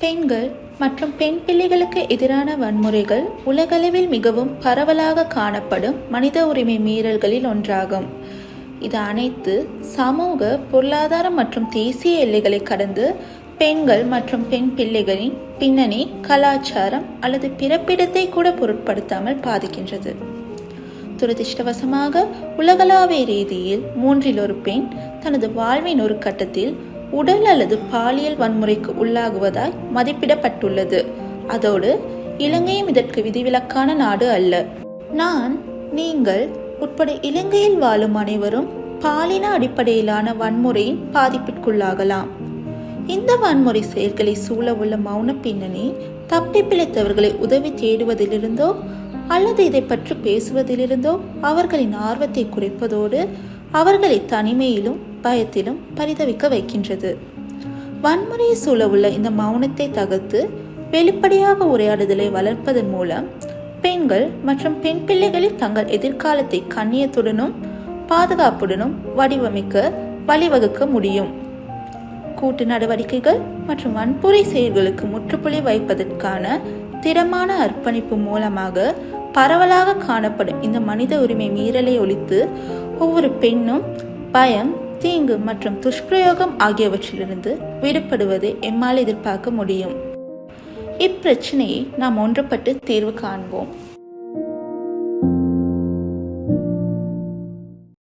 பெண்கள் மற்றும் பெண் பிள்ளைகளுக்கு எதிரான வன்முறைகள் உலகளவில் மிகவும் பரவலாக காணப்படும் மனித உரிமை மீறல்களில் ஒன்றாகும். இது அனைத்து சமூக, பொருளாதார மற்றும் தேசிய எல்லைகளை கடந்து பெண்கள் மற்றும் பெண் பிள்ளைகளின் பின்னணி, கலாச்சாரம் அல்லது பிறப்பிடத்தை கூட பொருட்படுத்தாமல் பாதிக்கின்றது. துரதிர்ஷ்டவசமாக உலகளாவிய ரீதியில் 1/3 பெண் தனது வாழ்வின் ஒரு கட்டத்தில் உடல் அல்லது பாலியல் வன்முறைக்கு உள்ளாகுவதாய் மதிப்பிடப்பட்டுள்ளது. அதோடு இலங்கையும் இதற்கு விதிவிலக்கான நாடு அல்ல. நான், நீங்கள் உட்பட இலங்கையில் வாழும் அனைவரும் பாலின அடிப்படையிலான வன்முறையின் பாதிப்பிற்குள்ளாகலாம். இந்த வன்முறை செயல்களை சூழ உள்ள மௌன பின்னணி தப்பி பிழைத்தவர்களை உதவி தேடுவதிலிருந்தோ அல்லது இதை பற்றி பேசுவதிலிருந்தோ அவர்களின் ஆர்வத்தை குறைப்பதோடு அவர்களை தனிமையிலும் பயத்திலும் பரிதவிக்க வைக்கின்றது. வன்முறையை சூழ உள்ள இந்த மௌனத்தை தகர்த்து வெளிப்படையாக உரையாடுதலை வளர்ப்பதன் மூலம் பெண்கள் மற்றும் பெண் பிள்ளைகளில் தங்கள் எதிர்காலத்தை கண்ணியத்துடனும் பாதுகாப்புடனும் வடிவமைக்க வழிவகுக்க முடியும். கூட்டு நடவடிக்கைகள் மற்றும் வன்முறை செயல்களுக்கு முற்றுப்புள்ளி வைப்பதற்கான திடமான அர்ப்பணிப்பு மூலமாக பரவலாக காணப்படும் இந்த மனித உரிமை மீறலை ஒழித்து ஒவ்வொரு பெண்ணும் பயம், தீங்கு மற்றும் துஷ்பிரயோகம் ஆகியவற்றிலிருந்து விடுபடுவதை எம்மால் எதிர்பார்க்க முடியும். இப்பிரச்சனையை நாம் ஒன்றுபட்டு தீர்வு காண்போம்.